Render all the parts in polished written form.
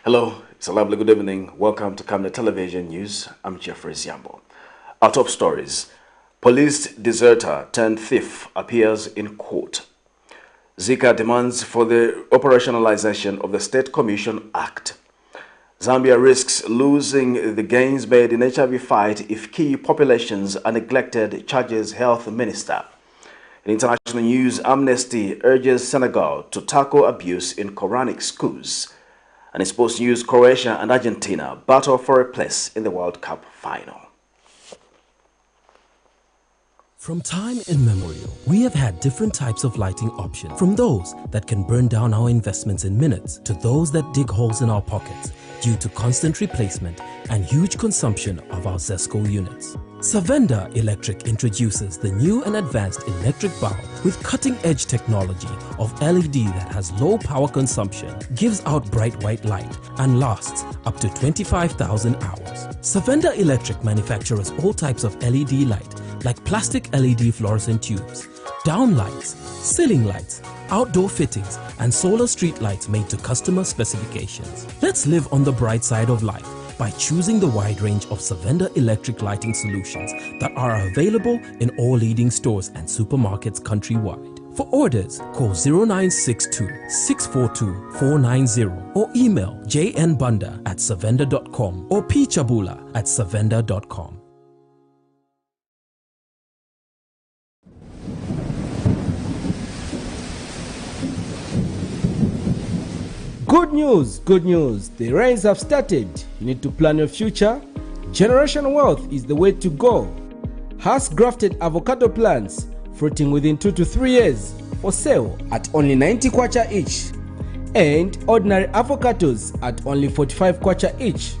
Hello, it's a lovely good evening. Welcome to Camnet Television News. I'm Jeffrey Ziambo. Our top stories. Police deserter turned thief appears in court. ZICA demands for the operationalization of the State Commission Act. Zambia risks losing the gains made in HIV fight if key populations are neglected, charges Health Minister. In international news, Amnesty urges Senegal to tackle abuse in Koranic schools. And in sports news, Croatia and Argentina battle for a place in the World Cup final. From time immemorial, we have had different types of lighting options, from those that can burn down our investments in minutes to those that dig holes in our pockets due to constant replacement and huge consumption of our ZESCO units. Savenda Electric introduces the new and advanced electric bulb with cutting-edge technology of LED that has low power consumption, gives out bright white light, and lasts up to 25,000 hours. Savenda Electric manufactures all types of LED light like plastic LED fluorescent tubes, down lights, ceiling lights, outdoor fittings, and solar street lights made to customer specifications. Let's live on the bright side of life by choosing the wide range of Savenda electric lighting solutions that are available in all leading stores and supermarkets countrywide. For orders, call 0962-642-490 or email jnbunda@savenda.com or pchabula@savenda.com. Good news, the rains have started. You need to plan your future. Generation wealth is the way to go. Has grafted avocado plants fruiting within 2 to 3 years for sale at only 90 kwacha each, and ordinary avocados at only 45 kwacha each.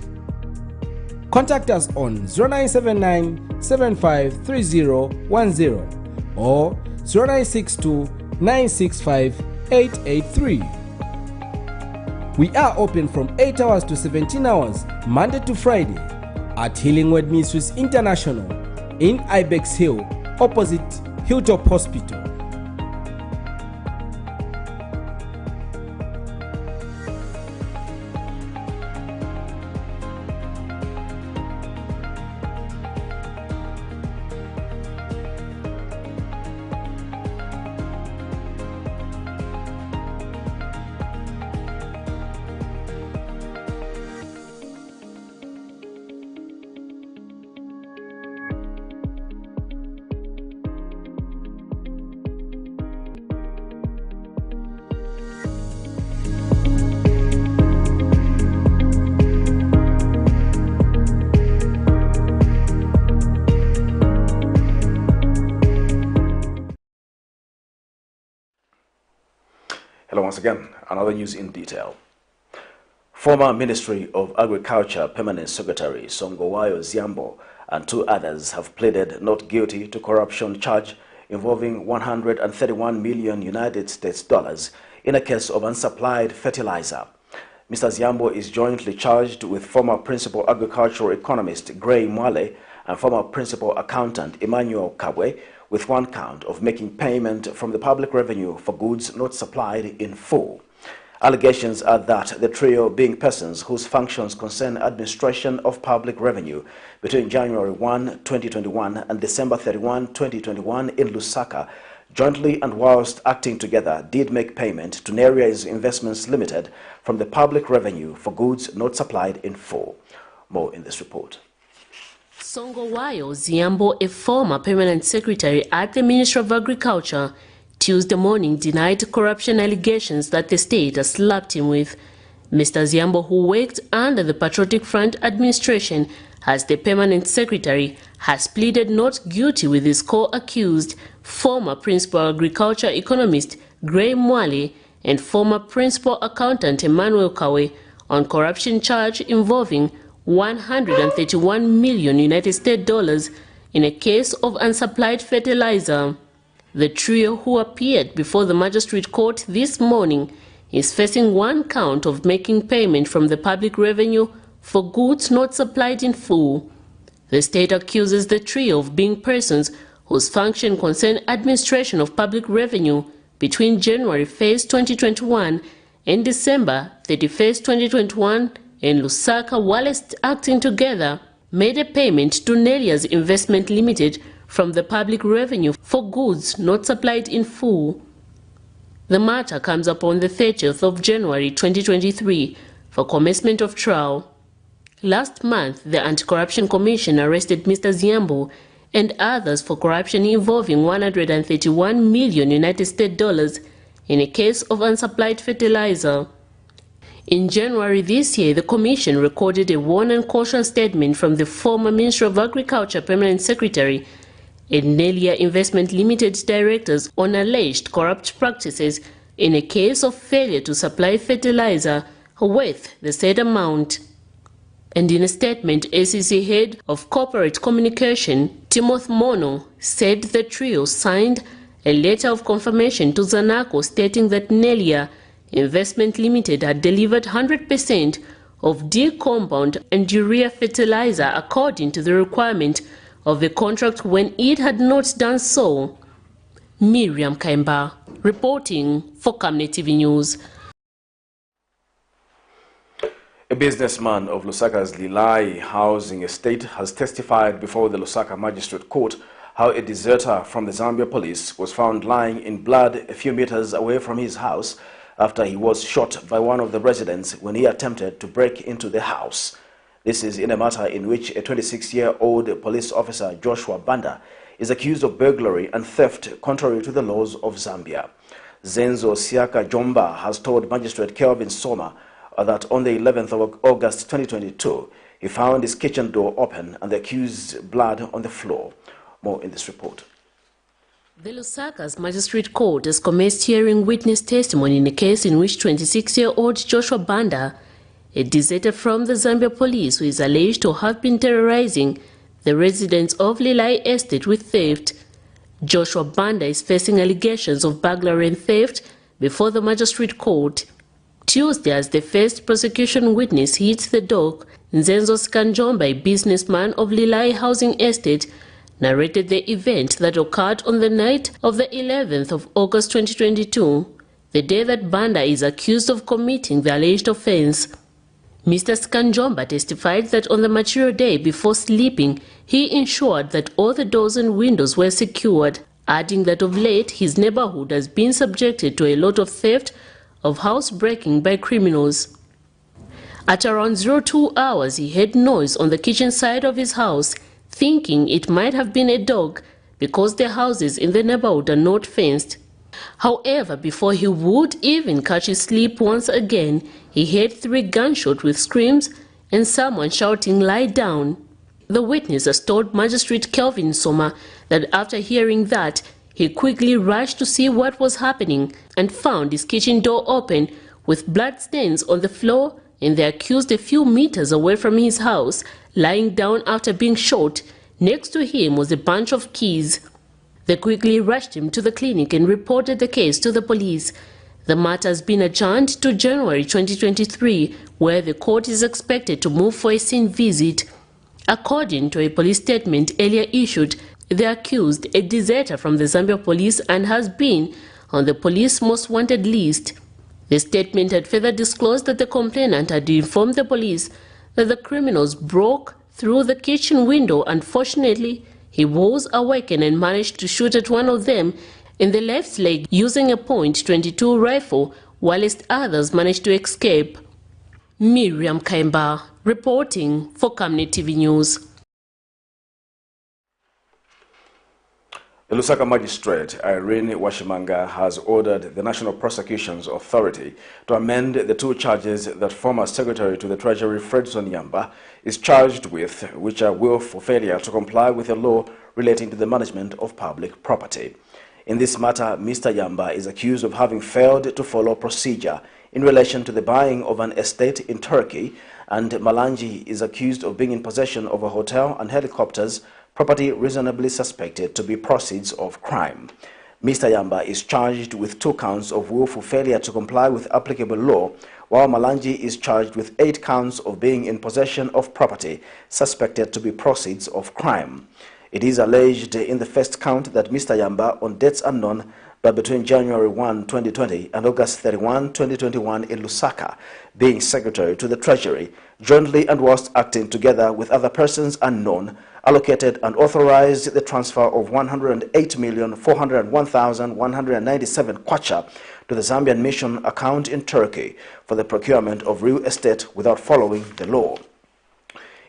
Contact us on 0979 753010 or 0962 965 883. We are open from 8 hours to 17 hours, Monday to Friday, at Healing Word Ministries International in Ibex Hill, opposite Hilltop Hospital. Hello once again, another news in detail. Former Ministry of Agriculture Permanent Secretary Songowayo Ziambo and 2 others have pleaded not guilty to corruption charge involving 131 million United States dollars in a case of unsupplied fertilizer. Mr. Ziambo is jointly charged with former principal agricultural economist Gray Mwale and former principal accountant Emmanuel Kabwe with 1 count of making payment from the public revenue for goods not supplied in full. Allegations are that the trio, being persons whose functions concern administration of public revenue between January 1, 2021 and December 31, 2021 in Lusaka, jointly and whilst acting together, did make payment to Neria's Investments Limited from the public revenue for goods not supplied in full. More in this report. Songowayo Ziambo, a former permanent secretary at the Ministry of Agriculture, Tuesday morning denied corruption allegations that the state has slapped him with. Mr. Ziambo, who worked under the Patriotic Front administration as the permanent secretary, has pleaded not guilty with his co-accused, former principal agriculture economist Gray Mwale and former principal accountant Emmanuel Kabwe on corruption charge involving 131 million United States dollars in a case of unsupplied fertilizer. The trio, who appeared before the magistrate court this morning, is facing 1 count of making payment from the public revenue for goods not supplied in full. The state accuses the trio of being persons whose function concern administration of public revenue between January 1, 2021 In December 31st, 2021, and Lusaka Wallace acting together made a payment to Nelia's Investment Limited from the public revenue for goods not supplied in full. The matter comes upon the 30th of January 2023 for commencement of trial. Last month, the Anti-Corruption Commission arrested Mr. Ziambo and others for corruption involving $131 million United States dollars in a case of unsupplied fertilizer. In January this year, the Commission recorded a warn and caution statement from the former Minister of Agriculture Permanent Secretary and Nelia Investment Limited directors on alleged corrupt practices in a case of failure to supply fertilizer worth the said amount. And in a statement, ACC Head of Corporate Communication, Timothy Mono, said the trio signed a letter of confirmation to Zanaco stating that Nelia Investment Limited had delivered 100% of D-compound and urea fertilizer according to the requirement of the contract when it had not done so. Miriam Kaimba, reporting for Camnet TV News. A businessman of Lusaka's Lilai housing estate has testified before the Lusaka Magistrate Court how a deserter from the Zambia police was found lying in blood a few meters away from his house after he was shot by one of the residents when he attempted to break into the house. This is in a matter in which a 26-year-old police officer, Joshua Banda, is accused of burglary and theft contrary to the laws of Zambia. Zenzo Siaka Jomba has told Magistrate Kelvin Soma that on the 11th of August 2022, he found his kitchen door open and the accused's blood on the floor. More in this report. The Lusaka's Magistrate Court has commenced hearing witness testimony in a case in which 26-year-old Joshua Banda, a deserter from the Zambia police who is alleged to have been terrorizing the residents of Lilai Estate with theft. Joshua Banda is facing allegations of burglary and theft before the Magistrate Court. Tuesday, as the first prosecution witness hit the dock, Nzenzo Skanjomba, a businessman of Lilai Housing Estate, narrated the event that occurred on the night of the 11th of August 2022, the day that Banda is accused of committing the alleged offense. Mr. Skanjomba testified that on the material day before sleeping, he ensured that all the doors and windows were secured, adding that of late his neighborhood has been subjected to a lot of theft of housebreaking by criminals. At around 02 hours, he heard noise on the kitchen side of his house, thinking it might have been a dog because the houses in the neighborhood are not fenced. However, before he would even catch his sleep once again, he heard 3 gunshots with screams and someone shouting, "Lie down." The witness has told Magistrate Kelvin Soma that after hearing that, he quickly rushed to see what was happening and found his kitchen door open with blood stains on the floor and the accused a few meters away from his house, lying down after being shot. Next to him was a bunch of keys. They quickly rushed him to the clinic and reported the case to the police. The matter has been adjourned to January 2023, where the court is expected to move for a scene visit. According to a police statement earlier issued, the accused, a deserter from the Zambia police and has been on the police most wanted list. The statement had further disclosed that the complainant had informed the police that the criminals broke through the kitchen window. Unfortunately, he was awakened and managed to shoot at one of them in the left leg using a .22 rifle, whilst others managed to escape. Miriam Kaimba, reporting for Camnet TV News. The Lusaka Magistrate, Irene Washimanga, has ordered the National Prosecutions Authority to amend the 2 charges that former Secretary to the Treasury Fredson Yamba is charged with, which are willful failure to comply with the law relating to the management of public property. In this matter, Mr. Yamba is accused of having failed to follow procedure in relation to the buying of an estate in Turkey, and Malanji is accused of being in possession of a hotel and helicopters, property reasonably suspected to be proceeds of crime. Mr. Yamba is charged with 2 counts of willful failure to comply with applicable law, while Malanji is charged with 8 counts of being in possession of property suspected to be proceeds of crime. It is alleged in the first count that Mr. Yamba, on dates unknown, that between January 1, 2020 and August 31, 2021 in Lusaka, being Secretary to the Treasury, jointly and whilst acting together with other persons unknown, allocated and authorized the transfer of 108,401,197 kwacha to the Zambian mission account in Turkey for the procurement of real estate without following the law.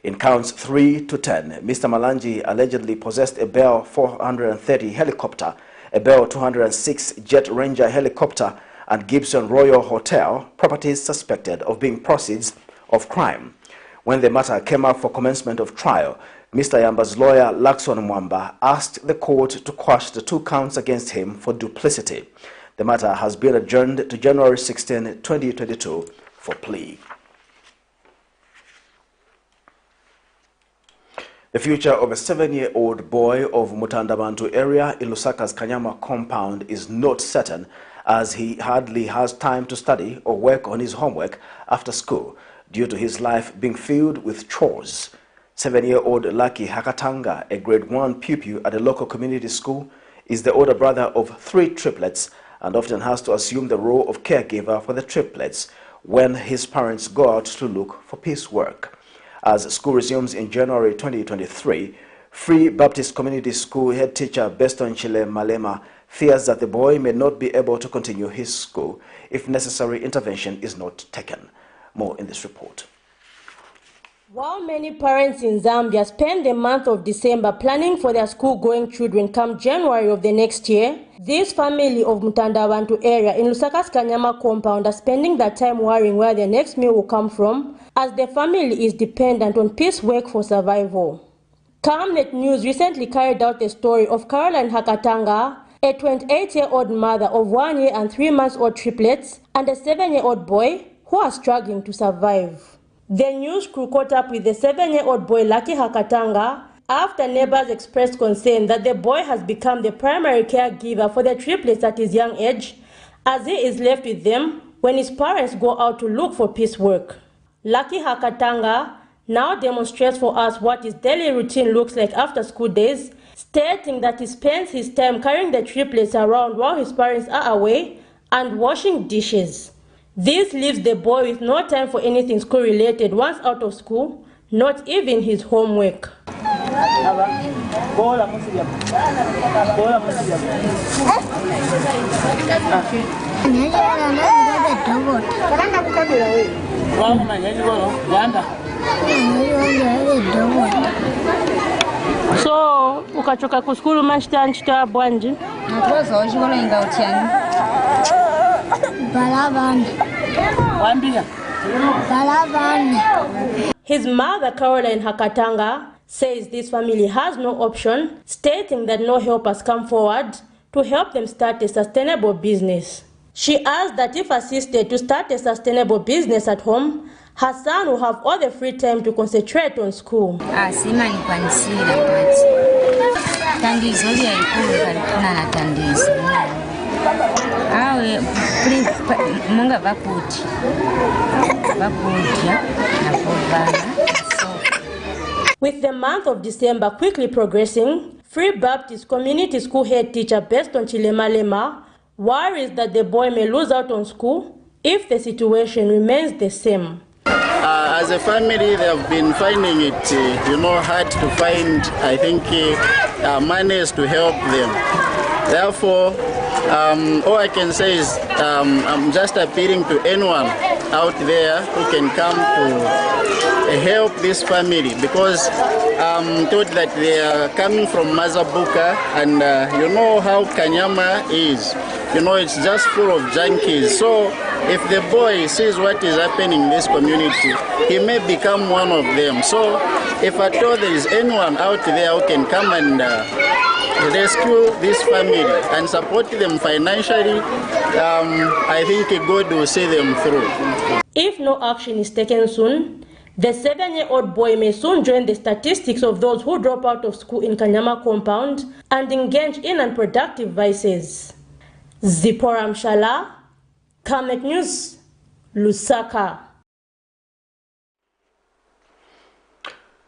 In counts 3 to 10, Mr. Malanji allegedly possessed a Bell 430 helicopter, a Bell 206 Jet Ranger helicopter, and Gibson Royal Hotel, properties suspected of being proceeds of crime. When the matter came up for commencement of trial, Mr. Yamba's lawyer, Lakson Mwamba, asked the court to quash the 2 counts against him for duplicity. The matter has been adjourned to January 16, 2022 for plea. The future of a 7-year-old boy of Mutandabantu area in Lusaka's Kanyama compound is not certain, as he hardly has time to study or work on his homework after school due to his life being filled with chores. 7-year-old Lucky Hakatanga, a grade 1 pupil at a local community school, is the older brother of 3 triplets and often has to assume the role of caregiver for the triplets when his parents go out to look for piecework. As school resumes in January 2023, Free Baptist Community School head teacher Beston Chile Malema fears that the boy may not be able to continue his school if necessary intervention is not taken. More in this report. While many parents in Zambia spend the month of December planning for their school-going children come January of the next year, this family of Mutandabantu area in Lusaka's Kanyama compound are spending their time worrying where their next meal will come from, as the family is dependent on piecework for survival. Camnet News recently carried out a story of Caroline Hakatanga, a 28-year-old mother of 1 year and 3 months old triplets, and a 7-year-old boy who are struggling to survive. The news crew caught up with the 7-year-old boy Lucky Hakatanga after neighbors expressed concern that the boy has become the primary caregiver for the triplets at his young age, as he is left with them when his parents go out to look for piecework. Lucky Hakatanga now demonstrates for us what his daily routine looks like after school days, stating that he spends his time carrying the triplets around while his parents are away and washing dishes. This leaves the boy with no time for anything school-related once out of school, not even his homework. So, ukachoka ku skulu mashita bwanji? Natwaza ojikola inga utyani. His mother, Caroline Hakatanga, says this family has no option, stating that no help has come forward to help them start a sustainable business. She adds that if assisted to start a sustainable business at home, her son will have all the free time to concentrate on school. Simani kwanisira kwati. Tandizo lya ikulu kalikuna na tandizo. Awe please munga vakuti. Vakutya na kuvana. With the month of December quickly progressing, Free Baptist Community School head teacher Beston Chilemalema worries that the boy may lose out on school if the situation remains the same. As a family, they have been finding it, hard to find, I think, monies to help them. Therefore, all I can say is I'm just appealing to anyone out there who can come to help this family, because I'm told that they are coming from Mazabuka, and you know how Kanyama is. It's just full of junkies. So if the boy sees what is happening in this community, he may become one of them. So if at all there is anyone out there who can come and rescue this family and support them financially, I think God will see them through. If no action is taken soon, the 7-year-old boy may soon join the statistics of those who drop out of school in Kanyama compound and engage in unproductive vices. Zipporah Mshala, Camnet News, Lusaka.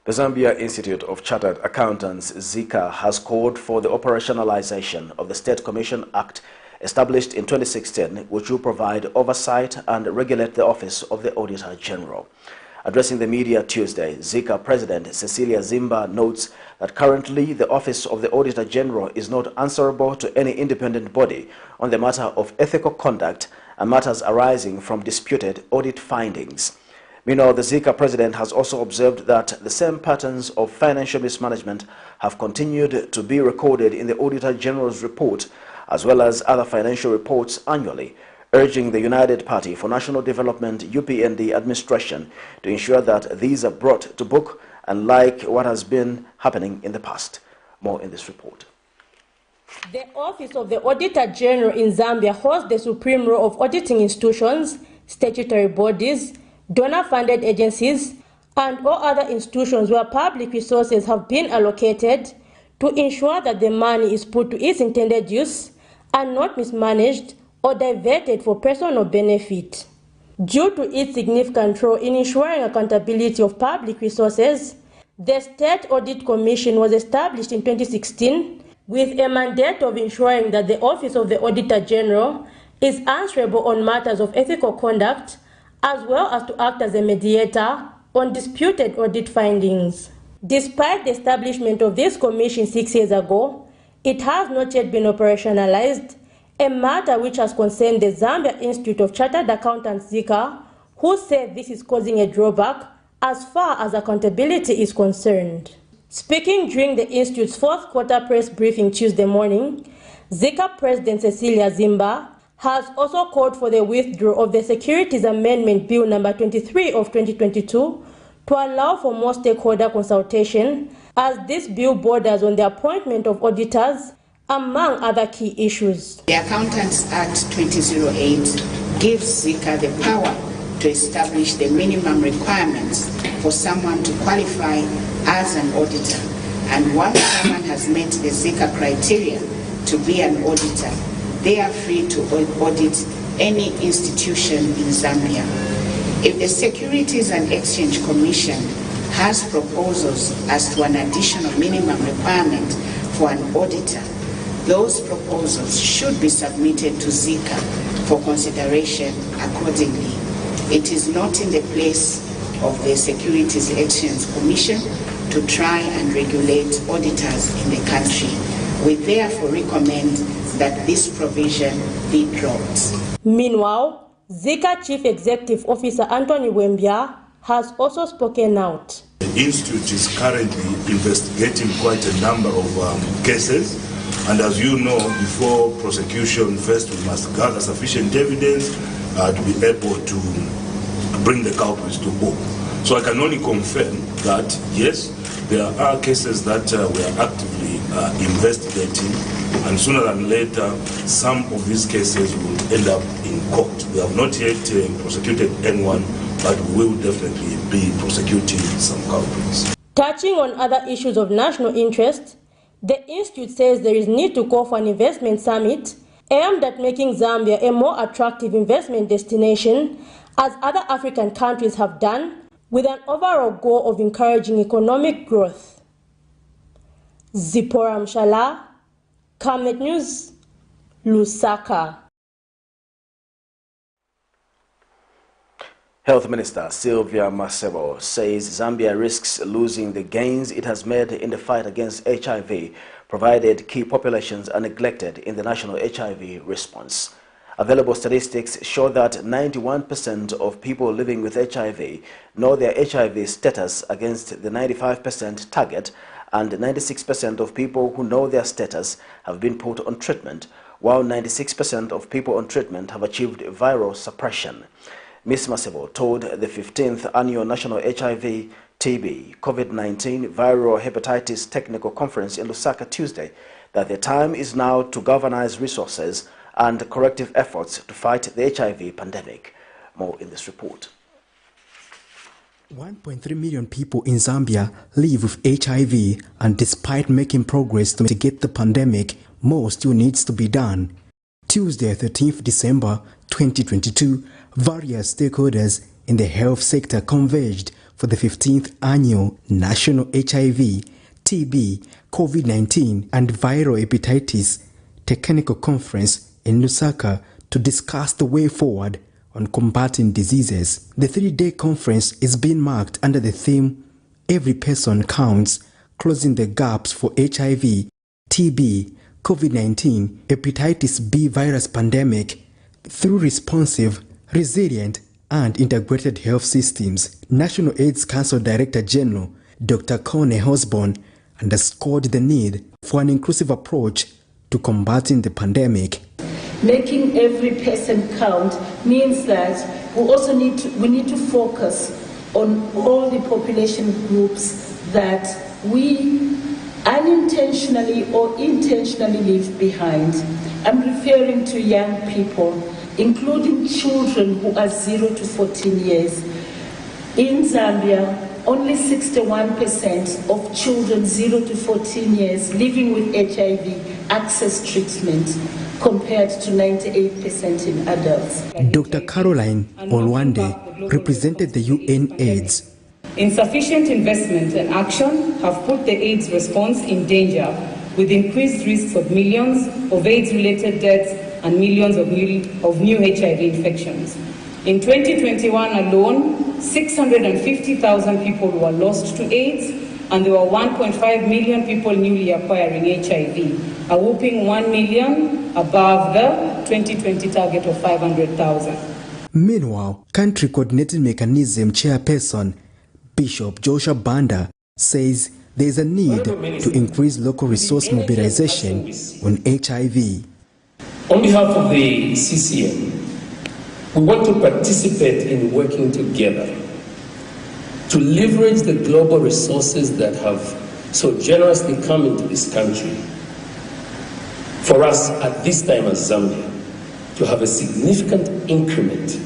The Zambia Institute of Chartered Accountants, ZICA, has called for the operationalization of the State Commission Act established in 2016, which will provide oversight and regulate the Office of the Auditor General. Addressing the media Tuesday, ZICA President Cecilia Zimba notes that currently the Office of the Auditor General is not answerable to any independent body on the matter of ethical conduct and matters arising from disputed audit findings. Meanwhile, the ZICA President has also observed that the same patterns of financial mismanagement have continued to be recorded in the Auditor General's report, as well as other financial reports annually, urging the United Party for National Development UPND administration to ensure that these are brought to book unlike what has been happening in the past. More in this report. The Office of the Auditor General in Zambia holds the supreme role of auditing institutions, statutory bodies, donor-funded agencies, and all other institutions where public resources have been allocated to ensure that the money is put to its intended use and not mismanaged or diverted for personal benefit. Due to its significant role in ensuring accountability of public resources, the State Audit Commission was established in 2016 with a mandate of ensuring that the Office of the Auditor General is answerable on matters of ethical conduct, as well as to act as a mediator on disputed audit findings. Despite the establishment of this commission 6 years ago, it has not yet been operationalized, a matter which has concerned the Zambia Institute of Chartered Accountants ZICA, who said this is causing a drawback as far as accountability is concerned. Speaking during the Institute's fourth quarter press briefing Tuesday morning, ZICA President Cecilia Zimba has also called for the withdrawal of the Securities Amendment Bill number 23 of 2022 to allow for more stakeholder consultation, as this bill borders on the appointment of auditors, among other key issues. The Accountants Act 2008 gives ZICA the power to establish the minimum requirements for someone to qualify as an auditor. And once someone has met the ZICA criteria to be an auditor, they are free to audit any institution in Zambia. If the Securities and Exchange Commission has proposals as to an additional minimum requirement for an auditor, those proposals should be submitted to ZICA for consideration accordingly. It is not in the place of the Securities Exchange Commission to try and regulate auditors in the country. We therefore recommend that this provision be dropped. Meanwhile, ZICA Chief Executive Officer Anthony Wembia has also spoken out. The Institute is currently investigating quite a number of cases. And as you know, before prosecution, first we must gather sufficient evidence to be able to bring the culprits to book. So I can only confirm that, yes, there are cases that we are actively investigating, and sooner than later, some of these cases will end up in court. We have not yet prosecuted anyone, but we will definitely be prosecuting some culprits. Touching on other issues of national interest, the Institute says there is need to call for an investment summit aimed at making Zambia a more attractive investment destination, as other African countries have done, with an overall goal of encouraging economic growth. Zipporah Mshala, Camnet News, Lusaka. Health Minister Sylvia Masebo says Zambia risks losing the gains it has made in the fight against HIV, provided key populations are neglected in the national HIV response. Available statistics show that 91% of people living with HIV know their HIV status against the 95% target, and 96% of people who know their status have been put on treatment, while 96% of people on treatment have achieved viral suppression. Ms. Masebo told the 15th Annual National HIV, TB, COVID-19 Viral Hepatitis Technical Conference in Lusaka Tuesday that the time is now to galvanize resources and corrective efforts to fight the HIV pandemic. More in this report. 1.3 million people in Zambia live with HIV, and despite making progress to mitigate the pandemic, more still needs to be done. Tuesday, 13th December 2022, various stakeholders in the health sector converged for the 15th Annual National HIV, TB, COVID-19 and Viral Hepatitis Technical Conference in Lusaka to discuss the way forward on combating diseases. The 3-day conference is being marked under the theme Every Person Counts, Closing the Gaps for HIV, TB, COVID-19, Hepatitis B virus pandemic through responsive, resilient, and integrated health systems. National AIDS Council Director General Dr. Cone Osborne underscored the need for an inclusive approach to combating the pandemic. Making every person count means that we need to focus on all the population groups that we unintentionally or intentionally leave behind. I'm referring to young people, including children who are 0 to 14 years. In Zambia, only 61% of children 0 to 14 years living with HIV access treatment, compared to 98% in adults. Dr. Caroline Olwande represented the UN AIDS. Insufficient investment and action have put the AIDS response in danger, with increased risks of millions of AIDS-related deaths and millions of new HIV infections. In 2021 alone, 650,000 people were lost to AIDS, and there were 1.5 million people newly acquiring HIV, a whopping 1 million above the 2020 target of 500,000. Meanwhile, Country Coordinating Mechanism Chairperson Bishop Joshua Banda says there is a need to increase local resource mobilization on HIV. On behalf of the CCM, we want to participate in working together to leverage the global resources that have so generously come into this country for us at this time as Zambia to have a significant increment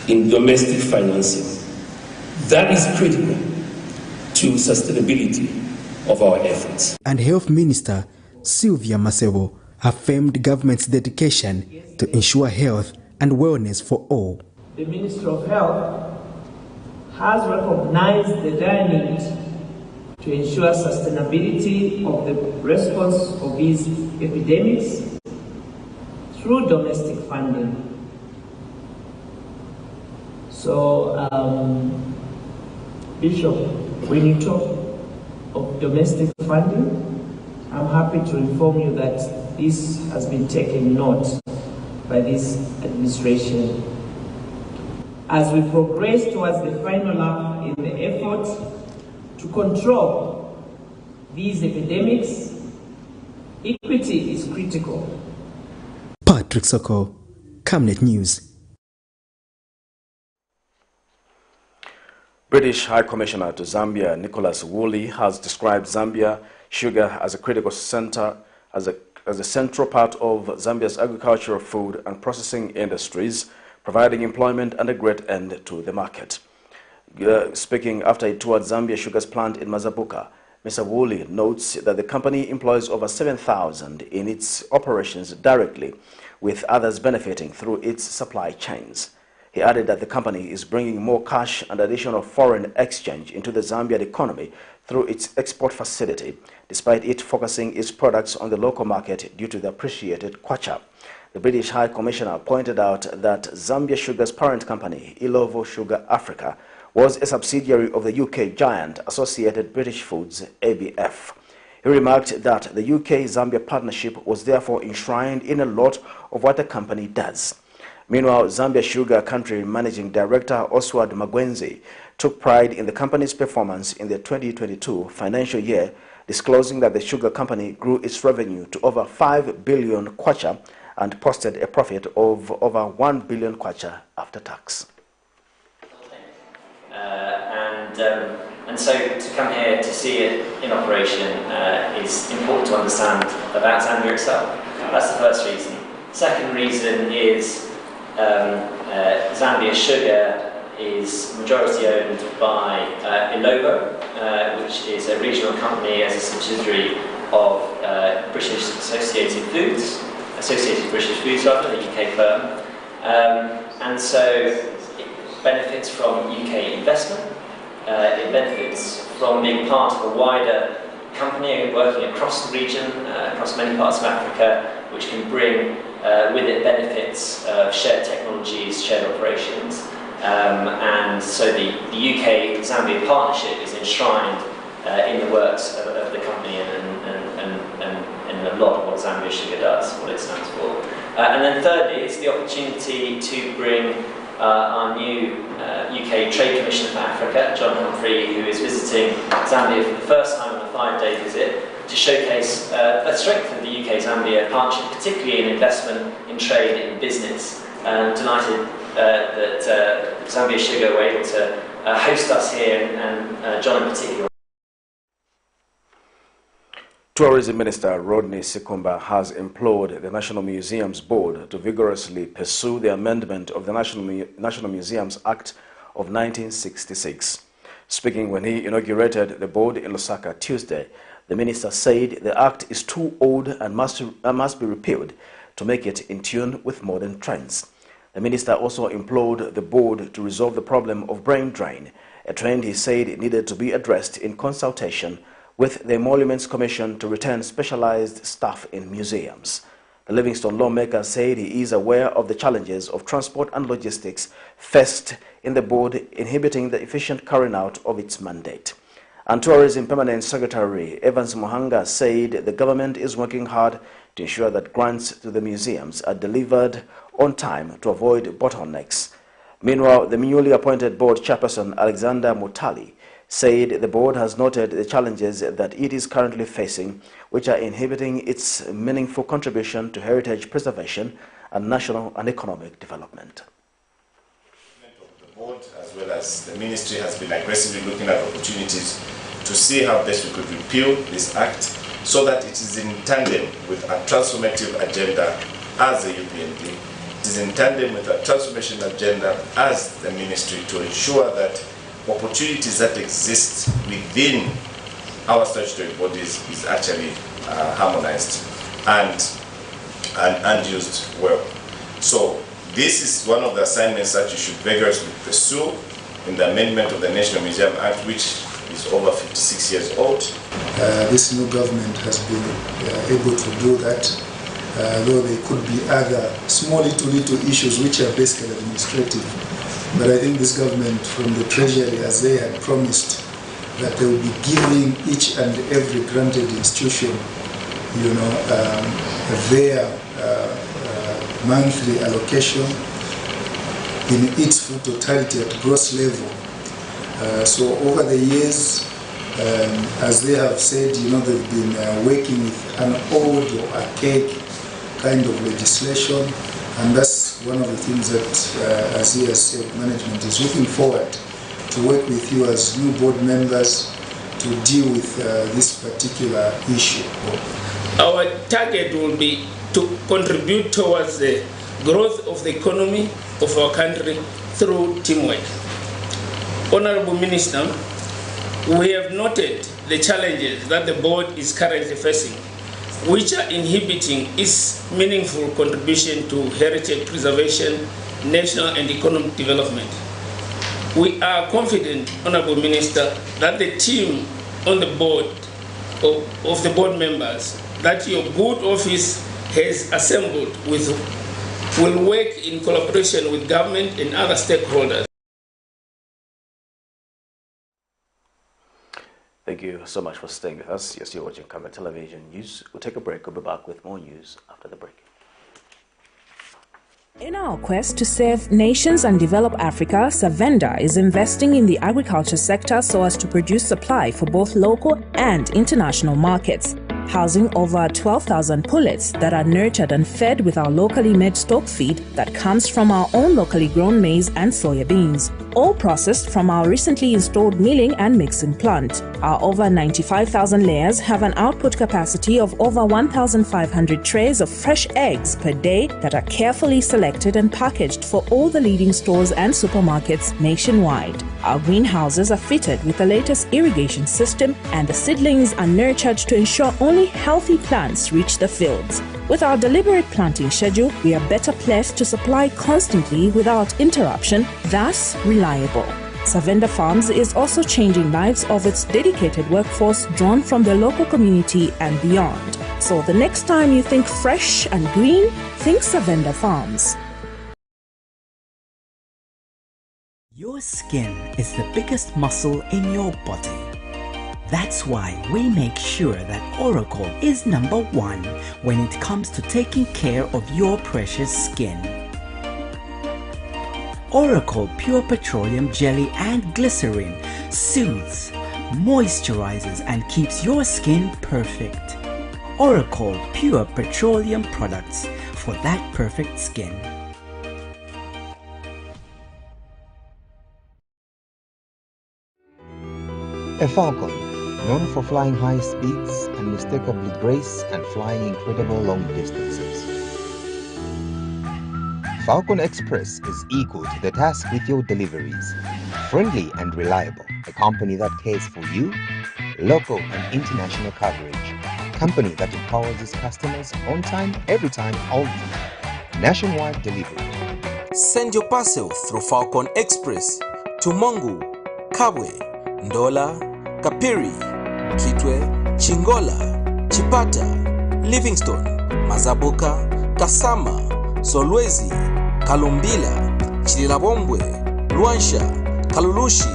in domestic financing. That is critical to sustainability of our efforts. And Health Minister Sylvia Masebo affirmed government's dedication to ensure health and wellness for all. The Minister of Health has recognized the dire need to ensure sustainability of the response of these epidemics through domestic funding. So, Bishop, when you talk of domestic funding, I'm happy to inform you that this has been taken note by this administration. As we progress towards the final lap in the effort to control these epidemics, equity is critical. Patrick Soko, Camnet News. British High Commissioner to Zambia, Nicholas Woolley, has described Zambia sugar as a critical center, as a central part of Zambia's agricultural, food and processing industries, providing employment and a great end to the market. Speaking after a tour at Zambia Sugar's plant in Mazabuka, Mr. Woolley notes that the company employs over 7,000 in its operations directly, with others benefiting through its supply chains. He added that the company is bringing more cash and additional foreign exchange into the Zambian economy through its export facility, despite it focusing its products on the local market due to the appreciated kwacha. The British High Commissioner pointed out that Zambia Sugar's parent company, Ilovo Sugar Africa, was a subsidiary of the UK giant Associated British Foods, ABF. He remarked that the UK-Zambia partnership was therefore enshrined in a lot of what the company does. Meanwhile, Zambia Sugar Country Managing Director Oswald Magwenzi took pride in the company's performance in the 2022 financial year, disclosing that the sugar company grew its revenue to over 5 billion kwacha and posted a profit of over 1 billion kwacha after tax. And so to come here to see it in operation is important to understand about Zambia itself. That's the first reason. Second reason is Zambia Sugar is majority owned by Ilovo, which is a regional company as a subsidiary of British Associated British Foods, rather, the UK firm. And so it benefits from UK investment. It benefits from being part of a wider company working across the region, across many parts of Africa, which can bring with it benefits of shared technologies, shared operations, and so the UK-Zambia partnership is enshrined in the works of the company and a lot of what Zambia Sugar does, what it stands for. And then thirdly, it's the opportunity to bring our new UK Trade Commissioner for Africa, John Humphrey, who is visiting Zambia for the first time on a 5-day visit, to showcase the strength of the UK-Zambia partnership, particularly in investment, in trade, in business. Delighted that Zambia Sugar were able to host us here, and John in particular. Tourism Minister Rodney Sikumba has implored the National Museums Board to vigorously pursue the amendment of the National Museums Act of 1966. Speaking when he inaugurated the board in Lusaka Tuesday, the minister said the act is too old and must be repealed to make it in tune with modern trends. The minister also implored the board to resolve the problem of brain drain, a trend he said needed to be addressed in consultation with the Emoluments Commission to return specialized staff in museums. The Livingstone lawmaker said he is aware of the challenges of transport and logistics faced in the board, inhibiting the efficient carrying out of its mandate. And Tourism Permanent Secretary Evans Muhanga said the government is working hard to ensure that grants to the museums are delivered on time to avoid bottlenecks. Meanwhile, the newly appointed board chairperson Alexander Mutali said the board has noted the challenges that it is currently facing, which are inhibiting its meaningful contribution to heritage preservation and national and economic development. The board, as well as the ministry, has been aggressively looking at opportunities to see how best we could repeal this act so that it is in tandem with a transformative agenda as the UPND. It is in tandem with a transformation agenda as the ministry to ensure that opportunities that exist within our statutory bodies is actually harmonized and used well. So this is one of the assignments that you should vigorously pursue in the amendment of the National Museum Act, which is over 56 years old. This new government has been able to do that, though there could be other small little issues which are basically administrative. But I think this government from the Treasury, as they had promised, that they will be giving each and every granted institution, their monthly allocation in its full totality at gross level. So over the years, as they have said, they've been working with an old or archaic kind of legislation. And that's one of the things that, as he has said, management is looking forward to work with you as new board members to deal with this particular issue. Our target will be to contribute towards the growth of the economy of our country through teamwork. Honorable Minister, we have noted the challenges that the board is currently facing, which are inhibiting its meaningful contribution to heritage preservation, national and economic development. We are confident, Honorable Minister, that the team on the board of the board members that your good office has assembled will work in collaboration with government and other stakeholders. Thank you so much for staying with us. Yes, you're watching Camnet Television News. We'll take a break. We'll be back with more news after the break. In our quest to serve nations and develop Africa, Savenda is investing in the agriculture sector so as to produce supply for both local and international markets, housing over 12,000 pullets that are nurtured and fed with our locally made stock feed that comes from our own locally grown maize and soya beans, all processed from our recently installed milling and mixing plant. Our over 95,000 layers have an output capacity of over 1,500 trays of fresh eggs per day that are carefully selected and packaged for all the leading stores and supermarkets nationwide. Our greenhouses are fitted with the latest irrigation system, and the seedlings are nurtured to ensure only healthy plants reach the fields. With our deliberate planting schedule, we are better placed to supply constantly without interruption, thus reliable. Savenda Farms is also changing lives of its dedicated workforce drawn from the local community and beyond. So the next time you think fresh and green, think Savenda Farms. Your skin is the biggest muscle in your body. That's why we make sure that Oracle is #1 when it comes to taking care of your precious skin. Oracle Pure Petroleum Jelly and Glycerin soothes, moisturizes and keeps your skin perfect. Oracle Pure Petroleum products for that perfect skin. A falcon, known for flying high speeds, unmistakably grace and flying incredible long distances. Falcon Express is equal to the task with your deliveries. Friendly and reliable, a company that cares for you, local and international coverage, company that empowers its customers on time, every time, all the time. Nationwide delivery. Send your parcel through Falcon Express to Mongu, Kabwe, Ndola, Kapiri, Kitwe, Chingola, Chipata, Livingstone, Mazabuka, Kasama, Solwezi, Kalumbila, Chililabombwe, Luansha, Kalulushi.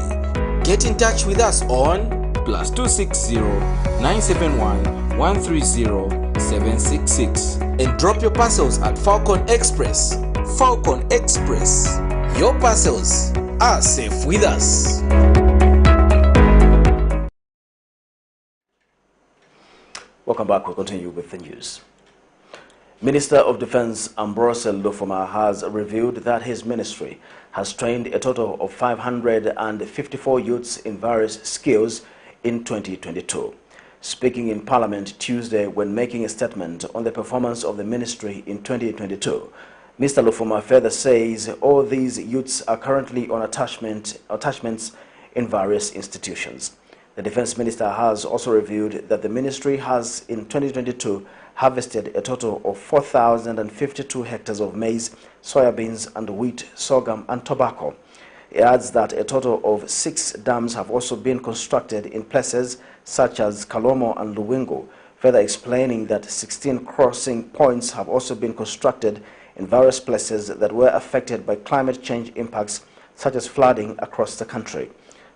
Get in touch with us on +260 971 130 766 and drop your parcels at Falcon Express. Falcon Express. Your parcels are safe with us. Welcome back. We'll continue with the news. Minister of Defense Ambrose Lufuma has revealed that his ministry has trained a total of 554 youths in various skills in 2022. Speaking in Parliament Tuesday when making a statement on the performance of the ministry in 2022, Mr. Lufuma further says all these youths are currently on attachments in various institutions. The Defense Minister has also revealed that the ministry has in 2022 harvested a total of 4,052 hectares of maize, soybeans and wheat, sorghum and tobacco. He adds that a total of 6 dams have also been constructed in places such as Kalomo and Luwingo, further explaining that 16 crossing points have also been constructed in various places that were affected by climate change impacts such as flooding across the country.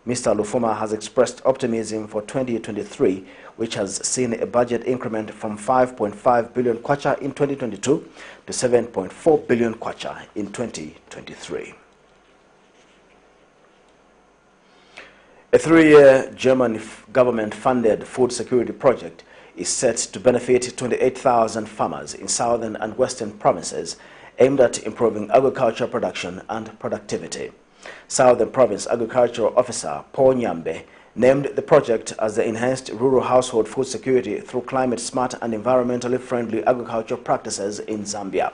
Mr. Lufuma has expressed optimism for 2023, which has seen a budget increment from 5.5 billion kwacha in 2022 to 7.4 billion kwacha in 2023. A 3-year German government-funded food security project is set to benefit 28,000 farmers in southern and western provinces, aimed at improving agricultural production and productivity. Southern Province Agricultural Officer Paul Nyambe named the project as the Enhanced Rural Household Food Security through Climate-Smart and Environmentally Friendly Agricultural Practices in Zambia.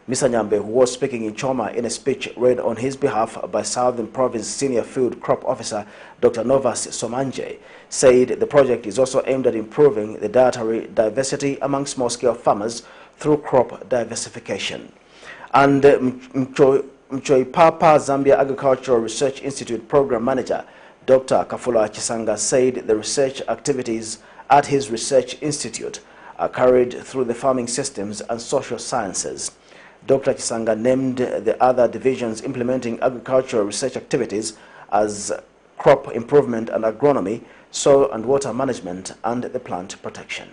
Mr. Nyambe, who was speaking in Choma in a speech read on his behalf by Southern Province Senior Field Crop Officer Dr. Novas Somanje, said the project is also aimed at improving the dietary diversity among small-scale farmers through crop diversification. And Mchoipapa Zambia Agricultural Research Institute Program Manager Dr. Kafula Chisanga said the research activities at his research institute are carried through the farming systems and social sciences. Dr. Chisanga named the other divisions implementing agricultural research activities as crop improvement and agronomy, soil and water management, and the plant protection.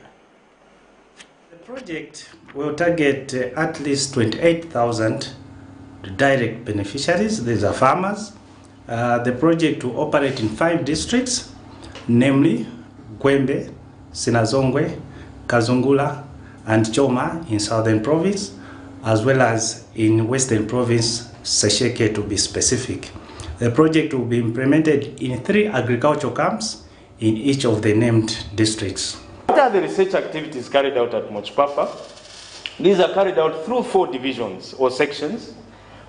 The project will target at least 28,000 direct beneficiaries. These are farmers. The project will operate in 5 districts, namely Gwembe, Sinazongwe, Kazungula, and Choma in Southern Province, as well as in Western Province, Sesheke to be specific. The project will be implemented in 3 agricultural camps in each of the named districts. What are the research activities carried out at Mochpapa? These are carried out through 4 divisions or sections.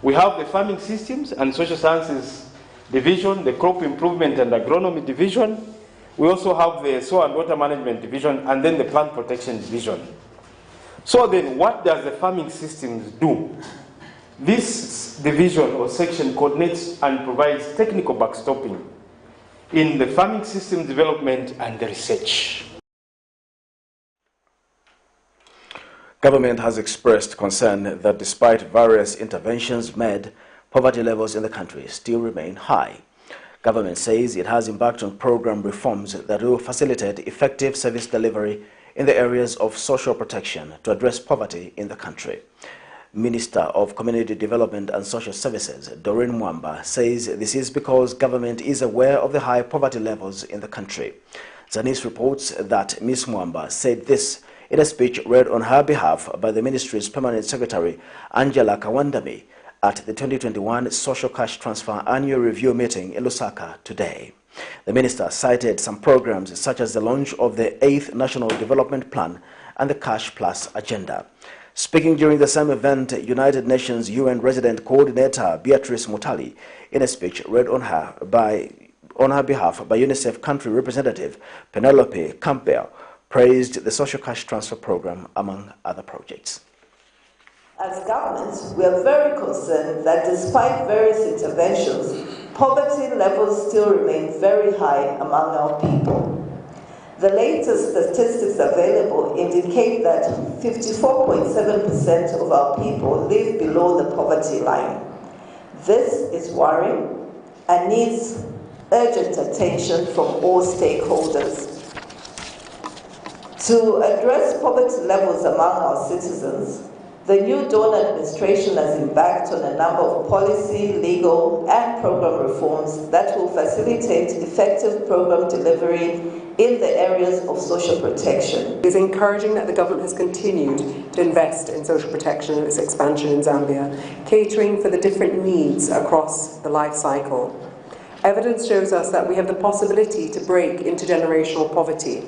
We have the Farming Systems and Social Sciences Division, the Crop Improvement and Agronomy Division. We also have the Soil and Water Management Division, and then the Plant Protection Division. So then, what does the Farming Systems do? This division or section coordinates and provides technical backstopping in the farming system development and the research. Government has expressed concern that despite various interventions made, poverty levels in the country still remain high. Government says it has embarked on program reforms that will facilitate effective service delivery in the areas of social protection to address poverty in the country. Minister of Community Development and Social Services, Doreen Mwamba, says this is because government is aware of the high poverty levels in the country. Zanis reports that Ms. Mwamba said this in a speech read on her behalf by the ministry's permanent secretary, Angela Kawandami, at the 2021 Social Cash Transfer Annual Review meeting in Lusaka today. The minister cited some programs such as the launch of the 8th National Development Plan and the Cash Plus Agenda. Speaking during the same event, United Nations UN Resident Coordinator Beatrice Mutali, in a speech read on her behalf by UNICEF Country Representative Penelope Campbell, praised the Social Cash Transfer Program among other projects. As government, we are very concerned that despite various interventions, poverty levels still remain very high among our people. The latest statistics available indicate that 54.7% of our people live below the poverty line. This is worrying and needs urgent attention from all stakeholders. To address poverty levels among our citizens, the new Dawn administration has embarked on a number of policy, legal, and program reforms that will facilitate effective program delivery in the areas of social protection. It is encouraging that the government has continued to invest in social protection and its expansion in Zambia, catering for the different needs across the life cycle. Evidence shows us that we have the possibility to break intergenerational poverty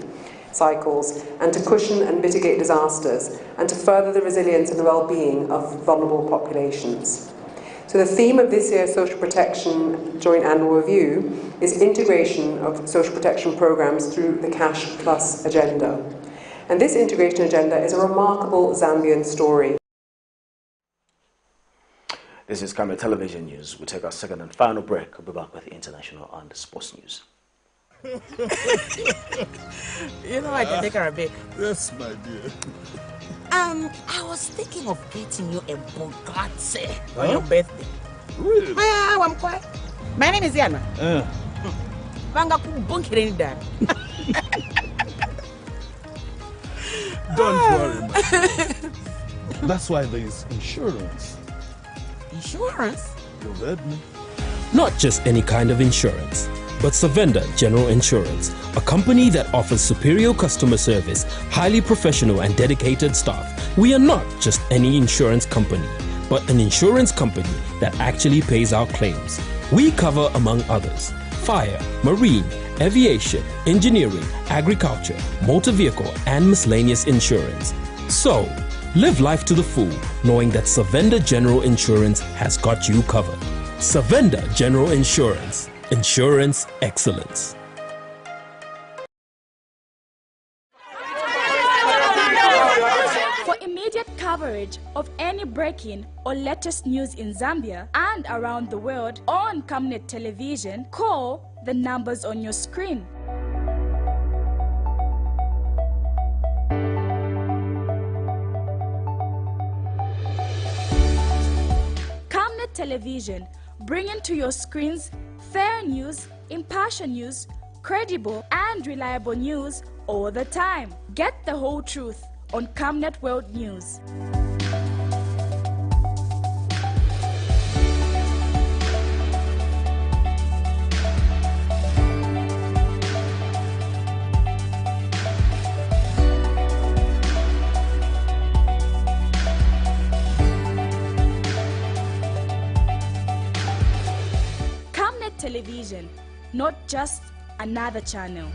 cycles and to cushion and mitigate disasters and to further the resilience and the well-being of vulnerable populations. So the theme of this year's Social Protection Joint Annual Review is integration of social protection programs through the Cash Plus agenda. And this integration agenda is a remarkable Zambian story. This is Camnet Television News. We take our second and final break. We'll be back with international and sports news. You know I can take her a bit. Yes, my dear. I was thinking of getting you a Bugatti on your birthday. Really? I'm quiet. My name is Yana. Don't worry, my dear. That's why there is insurance. Insurance? You read me? Not just any kind of insurance, but Savenda General Insurance, a company that offers superior customer service, highly professional and dedicated staff. We are not just any insurance company, but an insurance company that actually pays our claims. We cover, among others, fire, marine, aviation, engineering, agriculture, motor vehicle, and miscellaneous insurance. So, live life to the full, knowing that Savenda General Insurance has got you covered. Savenda General Insurance. Insurance excellence. For immediate coverage of any breaking or latest news in Zambia and around the world on Camnet Television, call the numbers on your screen. Camnet Television, bringing to your screens fair news, impartial news, credible and reliable news all the time. Get the whole truth on Camnet World News. Television, not just another channel.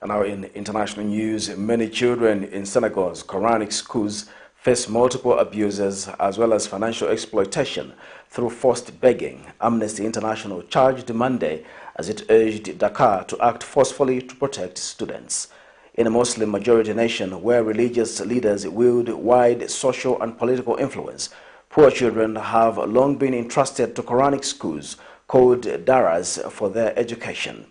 And now in international news, many children in Senegal's Koranic schools face multiple abuses as well as financial exploitation through forced begging. Amnesty International charged Monday as it urged Dakar to act forcefully to protect students. In a Muslim-majority nation where religious leaders wield wide social and political influence, poor children have long been entrusted to Koranic schools called daras for their education.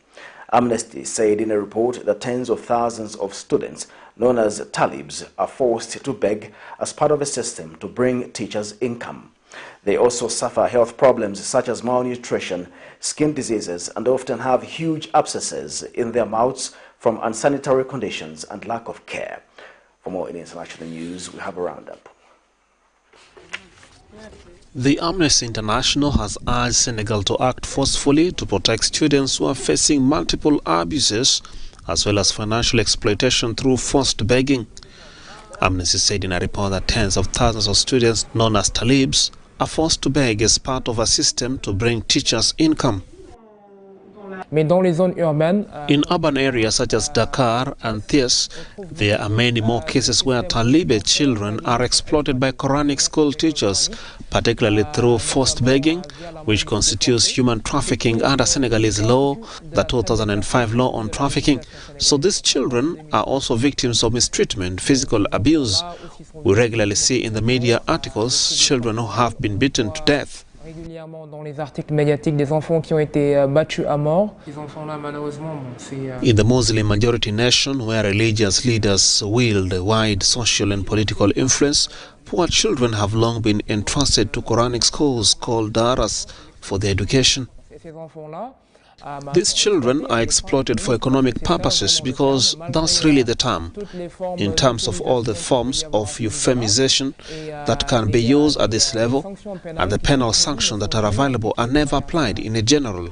Amnesty said in a report that tens of thousands of students, known as talibs, are forced to beg as part of a system to bring teachers income. They also suffer health problems such as malnutrition, skin diseases, and often have huge abscesses in their mouths from unsanitary conditions and lack of care. For more in international news, we have a roundup. The Amnesty International has urged Senegal to act forcefully to protect students who are facing multiple abuses as well as financial exploitation through forced begging. Amnesty said in a report that tens of thousands of students, known as talibs, are forced to beg as part of a system to bring teachers income. In urban areas such as Dakar and Thiès, there are many more cases where Talibe children are exploited by Koranic school teachers, particularly through forced begging, which constitutes human trafficking under Senegalese law, the 2005 law on trafficking. So these children are also victims of mistreatment, physical abuse. We regularly see in the media articles children who have been beaten to death. Régulièrement dans les articles médiatiques des enfants qui ont été battus à mort. Ces enfants-là, malheureusement, in the Muslim majority nation where religious leaders wield wide social and political influence, poor children have long been entrusted to Quranic schools called daras for their education. Ces enfants-là, these children are exploited for economic purposes because that's really the term, in terms of all the forms of euphemization that can be used at this level, and the penal sanctions that are available are never applied in a general.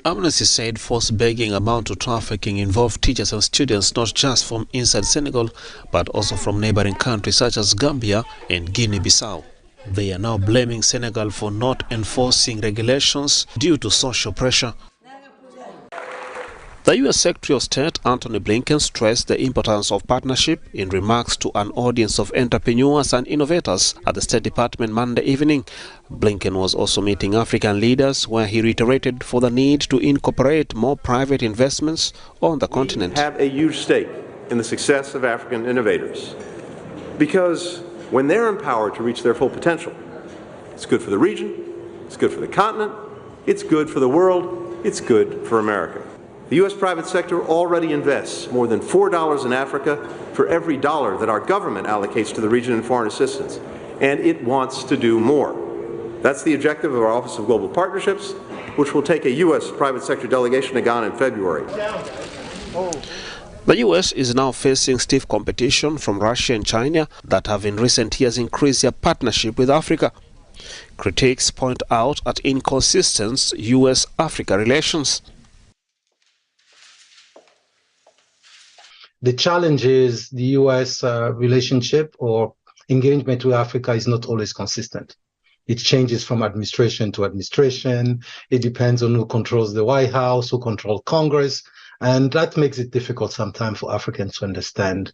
Amnesty said forced begging amount to trafficking involved teachers and students not just from inside Senegal, but also from neighboring countries such as Gambia and Guinea-Bissau. They are now blaming Senegal for not enforcing regulations due to social pressure. The U.S. Secretary of State Antony Blinken stressed the importance of partnership in remarks to an audience of entrepreneurs and innovators at the State Department Monday evening. Blinken was also meeting African leaders where he reiterated for the need to incorporate more private investments on the continent. We have a huge stake in the success of African innovators because when they're empowered to reach their full potential, it's good for the region, it's good for the continent, it's good for the world, it's good for America. The U.S. private sector already invests more than $4 in Africa for every dollar that our government allocates to the region in foreign assistance, and it wants to do more. That's the objective of our Office of Global Partnerships, which will take a U.S. private sector delegation to Ghana in February. The U.S. is now facing stiff competition from Russia and China that have in recent years increased their partnership with Africa. Critics point out at inconsistent U.S.-Africa relations. The challenge is the U.S. relationship or engagement with Africa is not always consistent. It changes from administration to administration. It depends on who controls the White House, who controls Congress. And that makes it difficult sometimes for Africans to understand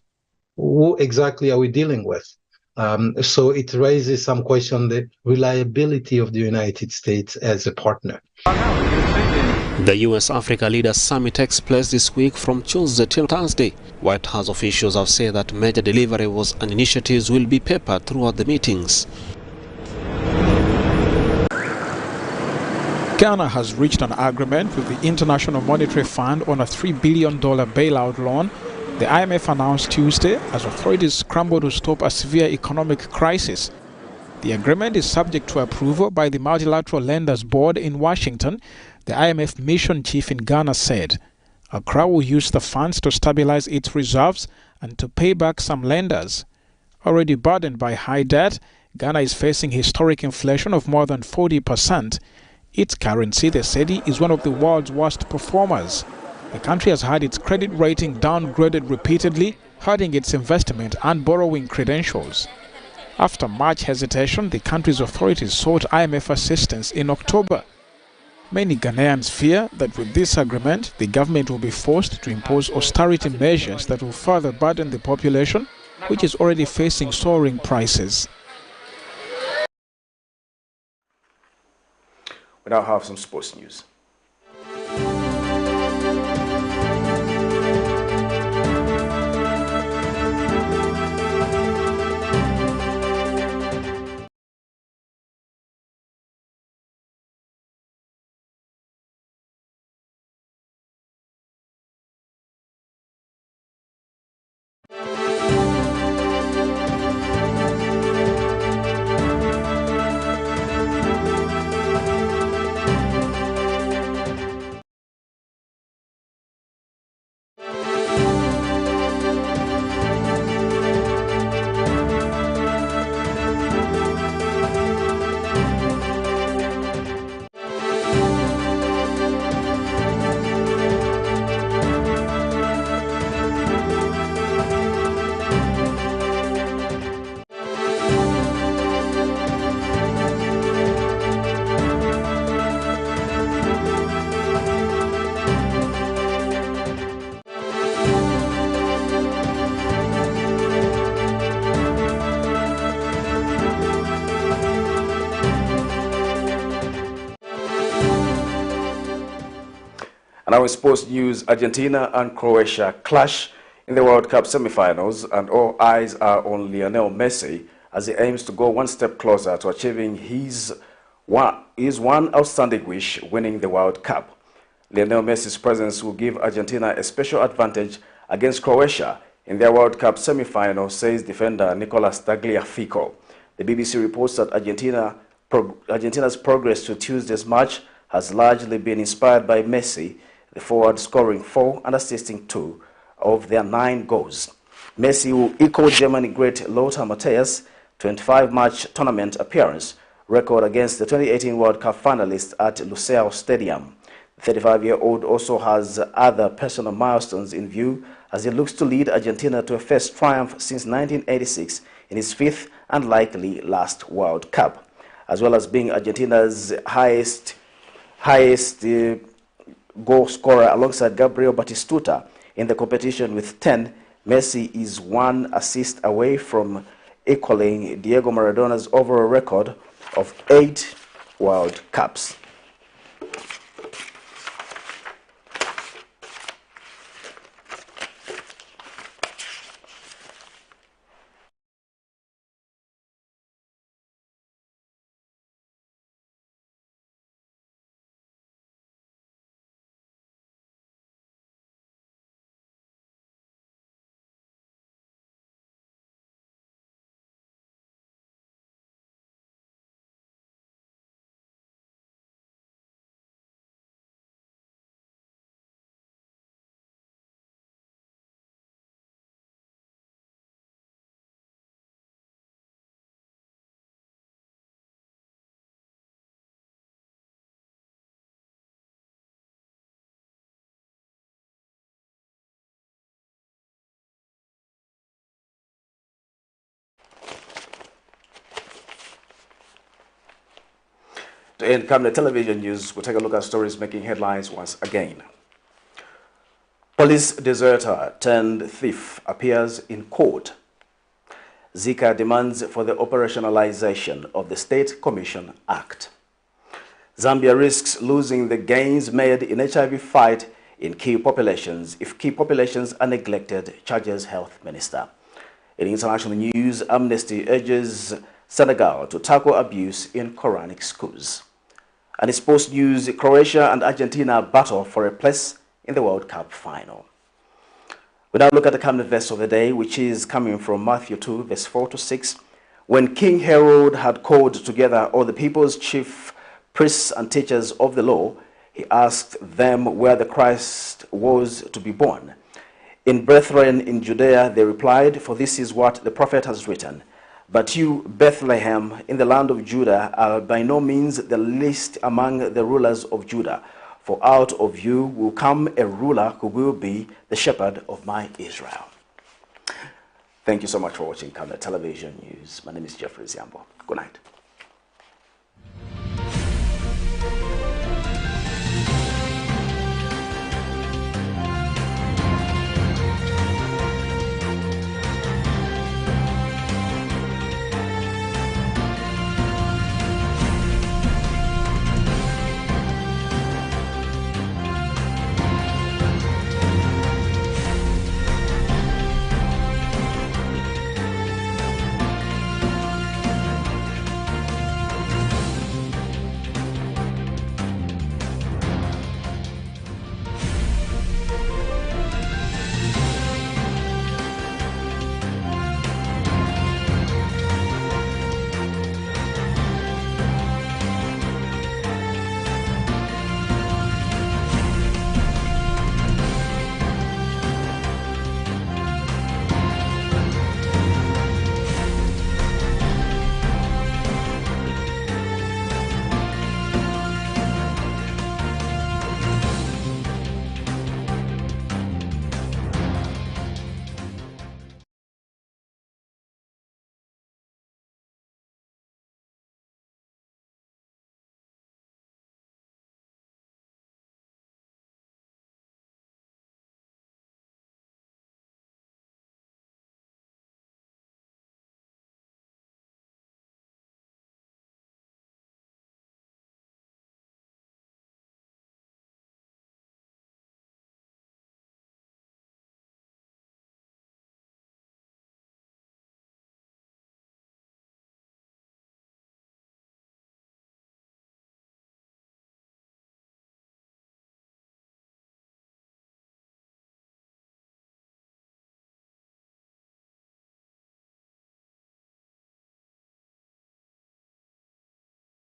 who exactly are we dealing with. So it raises some question on the reliability of the United States as a partner. The U.S.-Africa Leaders Summit takes place this week from Tuesday till Thursday. White House officials have said that major deliverables and initiatives will be papered throughout the meetings. Ghana has reached an agreement with the International Monetary Fund on a $3 billion bailout loan, the IMF announced Tuesday as authorities scramble to stop a severe economic crisis. The agreement is subject to approval by the Multilateral Lenders Board in Washington, the IMF mission chief in Ghana said. Accra will use the funds to stabilize its reserves and to pay back some lenders. Already burdened by high debt, Ghana is facing historic inflation of more than 40%. Its currency, the cedi, is one of the world's worst performers. The country has had its credit rating downgraded repeatedly, hurting its investment and borrowing credentials. After much hesitation, the country's authorities sought IMF assistance in October. Many Ghanaians fear that with this agreement, the government will be forced to impose austerity measures that will further burden the population, which is already facing soaring prices. We now have some sports news. And now in sports news, Argentina and Croatia clash in the World Cup semi-finals, and all eyes are on Lionel Messi as he aims to go one step closer to achieving his one outstanding wish, winning the World Cup. Lionel Messi's presence will give Argentina a special advantage against Croatia in their World Cup semi-final, says defender Nicolas Tagliafico. The BBC reports that Argentina's progress to Tuesday's match has largely been inspired by Messi, the forward scoring 4 and assisting 2 of their 9 goals. Messi will equal Germany great Lothar Matthäus' 25-match tournament appearance record against the 2018 World Cup finalists at Lusail Stadium. The 35-year-old also has other personal milestones in view as he looks to lead Argentina to a first triumph since 1986 in his 5th and likely last World Cup, as well as being Argentina's highest goal scorer alongside Gabriel Batistuta in the competition with 10. Messi is 1 assist away from equaling Diego Maradona's overall record of 8 World Cups. To end Camnet television news, we'll take a look at stories making headlines once again. Police deserter turned thief appears in court. ZICA demands for the operationalization of the State Commission Act. Zambia risks losing the gains made in HIV fight in key populations if key populations are neglected, charges Health Minister. In international news, Amnesty urges Senegal to tackle abuse in Koranic schools. And in sports news, Croatia and Argentina battle for a place in the World Cup final. We now look at the Camnet verse of the day, which is coming from Matthew 2, verse 4 to 6. When King Herod had called together all the people's chief priests and teachers of the law, he asked them where the Christ was to be born. In Bethlehem in Judea, they replied, for this is what the prophet has written. But you, Bethlehem, in the land of Judah, are by no means the least among the rulers of Judah. For out of you will come a ruler who will be the shepherd of my Israel. Thank you so much for watching Camnet Television News. My name is Jeffrey Ziambo. Good night.